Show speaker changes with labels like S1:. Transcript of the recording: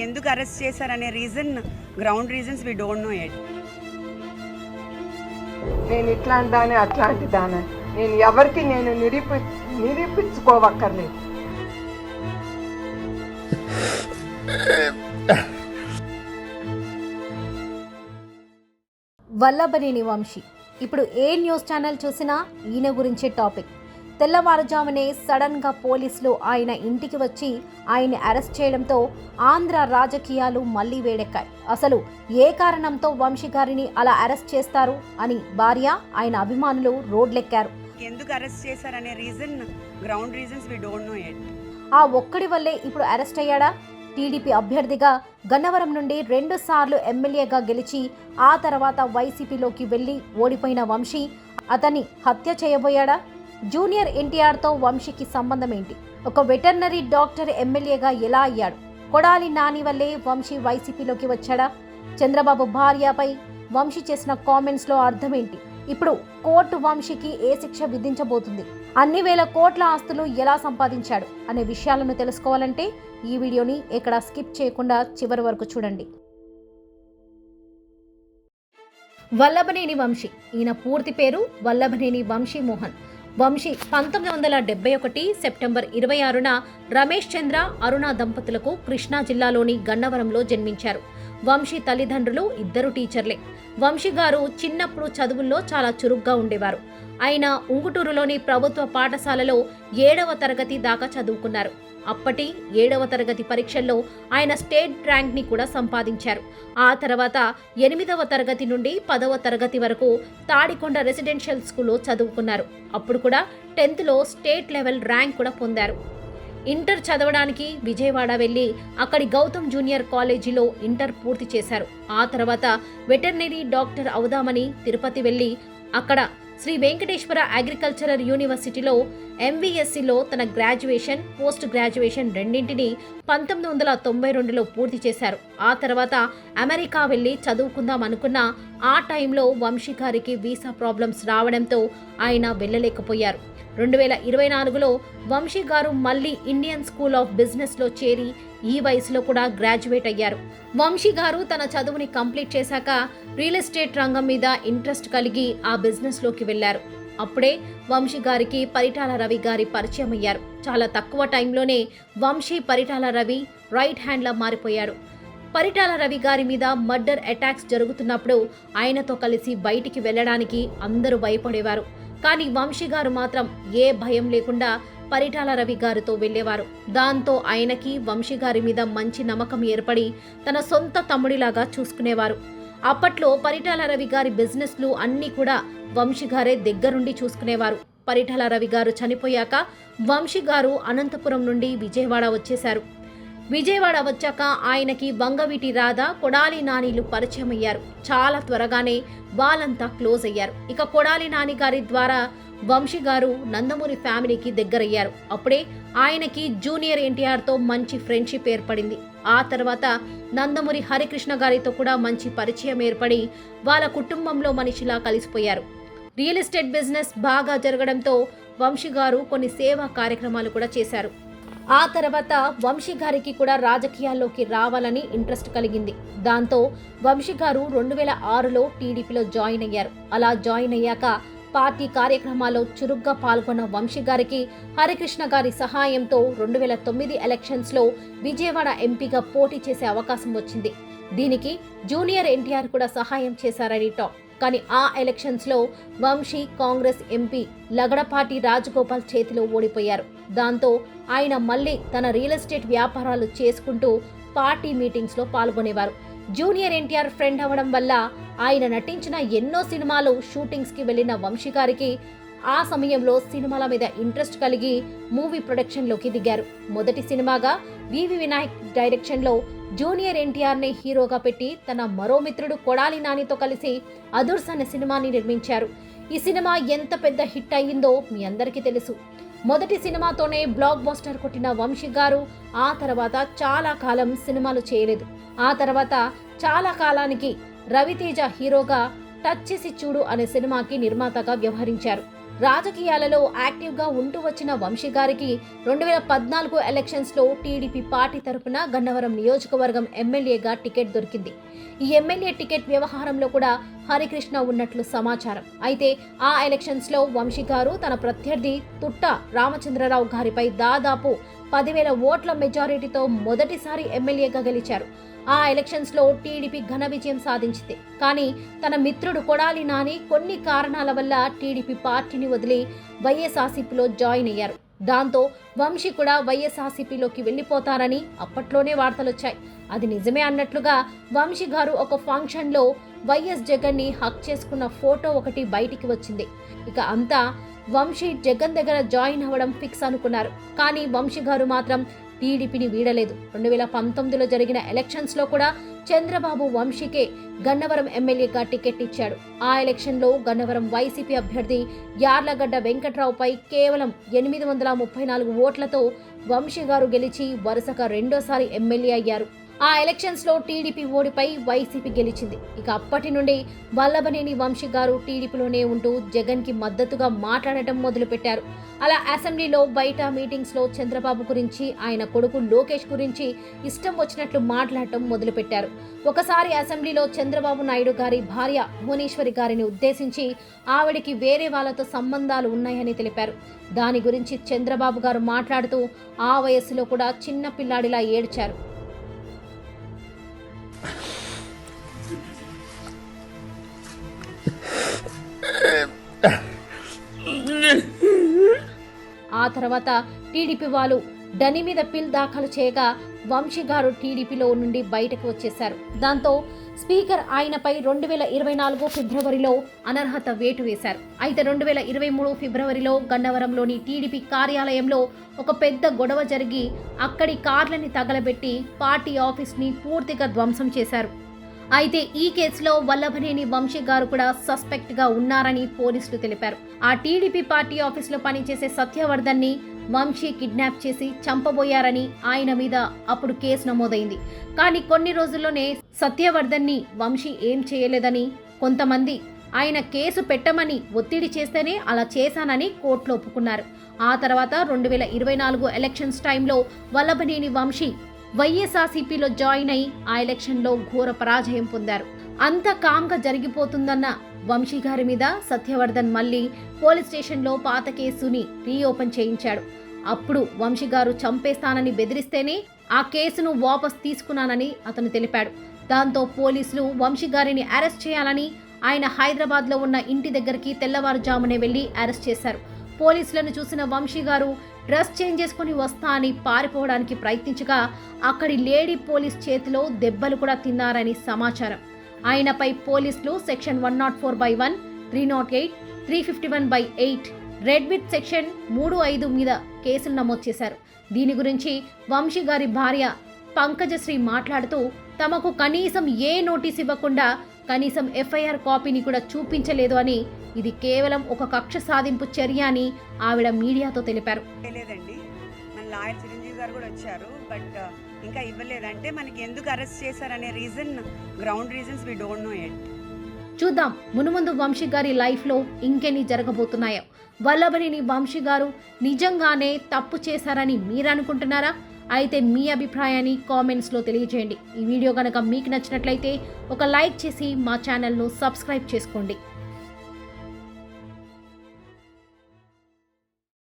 S1: ఎందుకు అరెస్ట్ చేశారనే ground reasons we don't know it.
S2: నేను ఇట్లాంటి దాని అట్లాంటి దాని నేను ఎవరికి నేను నిరూపించుకోవక్కర్లేదు.
S3: వల్లభనేని వంశీ ఇప్పుడు ఏ న్యూస్ ఛానల్ చూసినా ఈయన గురించే టాపిక్. తెల్లవారుజామునే సడన్గా పోలీసులు ఆయన ఇంటికి వచ్చి ఆయన్ని అరెస్ట్ చేయడంతో ఆంధ్ర రాజకీయాలు మళ్లీ వేడెక్కాయి. అసలు ఏ కారణంతో వంశీ గారిని అలా అరెస్ట్ చేస్తారు అని భార్య, ఆయన అభిమానులు రోడ్లెక్కారు.
S1: ఎందుకు అరెస్ట్ చేశారనే ground reasons we don't know it.
S3: ఆ ఒక్కడి వల్లే ఇప్పుడు అరెస్ట్ అయ్యాడా? టీడీపీ అభ్యర్థిగా గన్నవరం నుండి 2 సార్లు ఎమ్మెల్యేగా గెలిచి ఆ తర్వాత వైసీపీలోకి వెళ్లి ఓడిపోయిన వంశీ అతన్ని హత్య చేయబోయాడా? జూనియర్ ఎన్టీఆర్తో వంశీకి సంబంధం ఏంటి? ఒక వెటర్నరీ డాక్టర్ ఎమ్మెల్యేగా ఎలా అయ్యాడు? కొడాలి నాని వల్లే వంశీ వైసీపీలోకి వచ్చాడా? చంద్రబాబు భార్యపై వంశీ చేసిన కామెంట్స్లో అర్థం ఏంటి? ఇప్పుడు కోర్టు వంశీకి ఏ శిక్ష విధించబోతుంది? అన్ని వేల కోట్ల ఆస్తులు ఎలా సంపాదించాడు అనే విషయాలను తెలుసుకోవాలంటే ఈ వీడియోని ఎక్కడ స్కిప్ చేయకుండా చివరి వరకు చూడండి. వల్లభనేని వంశీ. ఈయన పూర్తి పేరు వల్లభనేని వంశీ మోహన్. వంశీ 1971 సెప్టెంబర్ 26న రమేష్ చంద్ర, అరుణ దంపతులకు కృష్ణా జిల్లాలోని గన్నవరంలో జన్మించారు. వంశీ తల్లిదండ్రులు ఇద్దరు టీచర్లే. వంశీ గారు చిన్నప్పుడు చదువుల్లో చాలా చురుగ్గా ఉండేవారు. ఆయన ఉంగుటూరులోని ప్రభుత్వ పాఠశాలలో 7వ తరగతి దాకా చదువుకున్నారు. అప్పటి 7వ తరగతి పరీక్షల్లో ఆయన స్టేట్ ర్యాంక్ని కూడా సంపాదించారు. ఆ తర్వాత 8వ తరగతి నుండి 10వ తరగతి వరకు తాడికొండ రెసిడెన్షియల్ స్కూల్లో చదువుకున్నారు. అప్పుడు కూడా 10th స్టేట్ లెవెల్ ర్యాంక్ కూడా పొందారు. ఇంటర్ చదవడానికి విజయవాడ వెళ్లి అక్కడి గౌతమ్ జూనియర్ కాలేజీలో ఇంటర్ పూర్తి చేశారు. ఆ తర్వాత వెటర్నరీ డాక్టర్ అవుదామని తిరుపతి వెళ్లి అక్కడ శ్రీ వెంకటేశ్వర అగ్రికల్చరల్ యూనివర్సిటీలో MVSCలో తన గ్రాడ్యుయేషన్, పోస్ట్ గ్రాడ్యుయేషన్ రెండింటినీ 1992లో పూర్తి చేశారు. ఆ తర్వాత అమెరికా వెళ్లి చదువుకుందాం అనుకున్న ఆ టైంలో వంశీ గారికి వీసా ప్రాబ్లమ్స్ రావడంతో ఆయన వెళ్ళలేకపోయారు. 2024లో వంశీ గారు మళ్లీ ఇండియన్ స్కూల్ ఆఫ్ బిజినెస్లో చేరి ఈ వయసులో కూడా గ్రాడ్యుయేట్ అయ్యారు. వంశీ గారు తన చదువుని కంప్లీట్ చేశాక రియల్ ఎస్టేట్ రంగం మీద ఇంట్రెస్ట్ కలిగి ఆ బిజినెస్లోకి వెళ్లారు. అప్పుడే వంశీ గారికి పరిటాల రవి గారి పరిచయం అయ్యారు. చాలా తక్కువ టైంలోనే వంశీ పరిటాల రవి రైట్ హ్యాండ్లా మారిపోయాడు. పరిటాల రవి గారి మీద మర్డర్ అటాక్స్ జరుగుతున్నప్పుడు ఆయనతో కలిసి బయటికి వెళ్లడానికి అందరూ భయపడేవారు. కానీ వంశీ గారు మాత్రం ఏ భయం లేకుండా పరిటాల రవి గారితో వెళ్లేవారు. దాంతో ఆయనకి వంశీ గారి మీద మంచి నమ్మకం ఏర్పడి తన సొంత తమ్ముడిలాగా చూసుకునేవారు. అప్పట్లో పరిటాల రవి గారి బిజినెస్లు అన్నీ కూడా వంశీ గారే దగ్గరుండి చూసుకునేవారు. పరిటాల రవి గారు చనిపోయాక వంశీ గారు అనంతపురం నుండి విజయవాడ వచ్చేశారు. విజయవాడ వచ్చాక ఆయనకి వంగవీటి రాధ, కొడాలి నానిలు పరిచయం అయ్యారు. చాలా త్వరగానే వాళ్ళంతా క్లోజ్ అయ్యారు. ఇక కొడాలి నాని గారి ద్వారా వంశీ గారు నందమూరి ఫ్యామిలీకి దగ్గరయ్యారు. అప్పుడే ఆయనకి జూనియర్ ఎన్టీఆర్తో మంచి ఫ్రెండ్షిప్ ఏర్పడింది. ఆ తర్వాత నందమూరి హరికృష్ణ గారితో కూడా మంచి పరిచయం ఏర్పడి వాళ్ళ కుటుంబంలో మనిషిలా కలిసిపోయారు. రియల్ ఎస్టేట్ బిజినెస్ బాగా జరగడంతో వంశీ గారు కొన్ని సేవా కార్యక్రమాలు కూడా చేశారు. ఆ తర్వాత వంశీ గారికి కూడా రాజకీయాల్లోకి రావాలని ఇంట్రెస్ట్ కలిగింది. దాంతో వంశీ గారు 2006లో టీడీపీలో జాయిన్ అయ్యారు. అలా జాయిన్ అయ్యాక పార్టీ కార్యక్రమాల్లో చురుగ్గా పాల్గొన్న వంశీ గారికి హరికృష్ణ గారి సహాయంతో 2009 ఎలక్షన్స్లో విజయవాడ ఎంపీగా పోటీ చేసే అవకాశం వచ్చింది. దీనికి జూనియర్ ఎన్టీఆర్ కూడా సహాయం చేశారని టాక్. కానీ ఆ ఎలక్షన్స్లో వంశీ కాంగ్రెస్ ఎంపీ లగడపాటి రాజగోపాల్ చేతిలో ఓడిపోయారు. దాంతో ఆయన మళ్లీ తన రియల్ ఎస్టేట్ వ్యాపారాలు చేసుకుంటూ పార్టీ మీటింగ్స్లో పాల్గొనేవారు. జూనియర్ ఎన్టీఆర్ ఫ్రెండ్ అవ్వడం వల్ల ఆయన నటించిన ఎన్నో సినిమాలు షూటింగ్స్కి వెళ్లిన వంశీ గారికి ఆ సమయంలో సినిమాల మీద ఇంట్రెస్ట్ కలిగి మూవీ ప్రొడక్షన్లోకి దిగారు. మొదటి సినిమాగా వివి వినాయక్ డైరెక్షన్లో జూనియర్ ఎన్టీఆర్ని హీరోగా పెట్టి తన మరో మిత్రుడు కొడాలి నానితో కలిసి అదుర్స్ అనే సినిమాని నిర్మించారు. ఈ సినిమా ఎంత పెద్ద హిట్ అయ్యిందో మీ అందరికీ తెలుసు. మొదటి సినిమాతోనే బ్లాక్ బస్టర్ కొట్టిన వంశీ గారు ఆ తర్వాత చాలా కాలం సినిమాలు చేయలేదు. ఆ తర్వాత చాలా కాలానికి రవితేజ హీరోగా టచ్ చేసి చూడు అనే సినిమాకి నిర్మాతగా వ్యవహరించారు. రాజకీయాలలో యాక్టివ్గా ఉంటూ వచ్చిన వంశీ గారికి 2014 ఎలక్షన్స్లో టీడీపీ పార్టీ తరపున గన్నవరం నియోజకవర్గం ఎమ్మెల్యేగా టికెట్ దొరికింది. ఈ ఎమ్మెల్యే టికెట్ వ్యవహారంలో కూడా హరికృష్ణ ఉన్నట్లు సమాచారం. అయితే ఆ ఎలక్షన్స్లో వంశీ గారు తన ప్రత్యర్థి తుట్ట రామచంద్రరావు గారిపై దాదాపు 10,000 ఓట్ల మెజారిటీతో మొదటిసారి ఎమ్మెల్యేగా గెలిచారు. ఆ ఎలక్షన్స్లో టీడీపీ ఘన విజయం సాధించింది. కానీ తన మిత్రుడు కొడాలి నాని కొన్ని కారణాల వల్ల టీడీపీ పార్టీని వదిలి వైఎస్ఆర్సీపీలో జాయిన్ అయ్యారు. దాంతో వంశీ కూడా వైఎస్ఆర్సీపీలోకి వెళ్ళిపోతారని అప్పట్లోనే వార్తలొచ్చాయి. అది నిజమే అన్నట్లుగా వంశీ గారు ఒక ఫంక్షన్లో వైఎస్ జగన్ని హక్ చేసుకున్న ఫోటో ఒకటి బయటికి వచ్చింది. ఇక అంతా వంశీ జగన్ దగ్గర జాయిన్ అవ్వడం ఫిక్స్ అనుకున్నారు. కానీ వంశీ గారు మాత్రం టీడీపీని వీడలేదు. 2019లో జరిగిన ఎలక్షన్స్లో కూడా చంద్రబాబు వంశీకే గన్నవరం ఎమ్మెల్యేగా టికెట్ ఇచ్చాడు. ఆ ఎలక్షన్లో గన్నవరం వైసీపీ అభ్యర్థి యార్లగడ్డ వెంకట్రావుపై కేవలం 834 ఓట్లతో వంశీ గారు గెలిచి వరుసగా రెండోసారి ఎమ్మెల్యే అయ్యారు. ఆ ఎలక్షన్స్లో టీడీపీ ఓడిపై వైసీపీ గెలిచింది. ఇక అప్పటి నుండి వల్లభనేని వంశీ గారు టీడీపీలోనే ఉంటూ జగన్కి మద్దతుగా మాట్లాడటం మొదలుపెట్టారు. అలా అసెంబ్లీలో బయట మీటింగ్స్లో చంద్రబాబు గురించి, ఆయన కొడుకు లోకేష్ గురించి ఇష్టం వచ్చినట్లు మాట్లాడటం మొదలుపెట్టారు. ఒకసారి అసెంబ్లీలో చంద్రబాబు నాయుడు గారి భార్య భువనేశ్వరి గారిని ఉద్దేశించి ఆవిడికి వేరే వాళ్ళతో సంబంధాలు ఉన్నాయని తెలిపారు. దాని గురించి చంద్రబాబు గారు మాట్లాడుతూ ఆ వయస్సులో కూడా చిన్న పిల్లాడిలా ఏడ్చారు. ఆ తర్వాత టీడీపీ వాళ్ళు డని మీద పిల్ దాఖలు చేయగా వంశీ గారు టీడీపీలో నుండి బయటకు వచ్చేశారు. దాంతో స్పీకర్ ఆయనపై 2024 ఫిబ్రవరిలో అనర్హత వేటు వేశారు. అయితే 2023 ఫిబ్రవరిలో గన్నవరంలోని టీడీపీ కార్యాలయంలో ఒక పెద్ద గొడవ జరిగి అక్కడి కార్లని తగలబెట్టి పార్టీ ఆఫీస్ని పూర్తిగా ధ్వంసం చేశారు. అయితే ఈ కేసులో వల్లభనేని వంశీ గారు కూడా సస్పెక్ట్గా ఉన్నారని పోలీసులు తెలిపారు. ఆ టీడీపీ పార్టీ ఆఫీసులో పనిచేసే సత్యవర్ధన్ని వంశీ కిడ్నాప్ చేసి చంపబోయారని ఆయన మీద అప్పుడు కేసు నమోదైంది. కానీ కొన్ని రోజుల్లోనే సత్యవర్ధన్ని వంశీ ఏం చేయలేదని, కొంతమంది ఆయన కేసు పెట్టమని ఒత్తిడి చేస్తేనే అలా చేశానని కోర్టులో ఒప్పుకున్నారు. ఆ తర్వాత 2024 ఎలక్షన్స్ టైంలో వల్లభనేని వంశీ వైఎస్ఆర్సీపీలో జాయిన్ అయి ఆ ఎలక్షన్లో ఘోర పరాజయం పొందారు. అంత కామ్గా జరిగిపోతుందన్న వంశీ గారి మీద సత్యవర్ధన్ మళ్ళీ పోలీస్ స్టేషన్లో పాత కేసుని రీఓపెన్ చేయించాడు. అప్పుడు వంశీ గారు చంపేస్తానని బెదిరిస్తేనే ఆ కేసును వాపస్ తీసుకున్నానని అతను తెలిపాడు. దాంతో పోలీసులు వంశీ గారిని అరెస్ట్ చేయాలని ఆయన హైదరాబాద్లో ఉన్న ఇంటి దగ్గరికి తెల్లవారుజామునే వెళ్లి అరెస్ట్ చేశారు. పోలీసులను చూసిన వంశీ గారు డ్రెస్ చేంజ్ చేసుకుని వస్తా అని పారిపోవడానికి ప్రయత్నించగా అక్కడి లేడీ పోలీస్ చేతిలో దెబ్బలు కూడా తిన్నారని సమాచారం. ఆయనపై పోలీసులు సెక్షన్ 104/1, 308, 351/8, రెడ్ విత్ సెక్షన్ 35 మీద కేసులు నమోదు చేశారు. దీని గురించి వంశీ గారి భార్య పంకజశ్రీ మాట్లాడుతూ తమకు కనీసం ఏ నోటీస్ ఇవ్వకుండా కనీసం ఎఫ్ఐఆర్ కాపీని కూడా చూపించలేదు అని, ఇది కేవలం ఒక కక్ష సాధింపు చర్య అని ఆవిడ మీడియాతో తెలిపారు.
S1: లేదండి, మన లాయర్ చిరంజీవి గారు కూడా వచ్చారు, బట్ ఇంకా ఇవ్వలేదంటే మనకి ఎందుకు అరెస్ట్ చేశారనే ground reasons we don't know it.
S3: చూద్దాం మునుముందు వంశీ గారి లైఫ్లో ఇంకెన్ని జరగబోతున్నాయో. వల్లభనేని వంశీ గారు నిజంగానే తప్పు చేశారని మీరు అనుకుంటున్నారా? అయితే మీ అభిప్రాయాన్ని కామెంట్స్లో తెలియజేయండి. ఈ వీడియో కనుక మీకు నచ్చినట్లయితే ఒక లైక్ చేసి మా ఛానల్ను సబ్స్క్రైబ్ చేసుకోండి.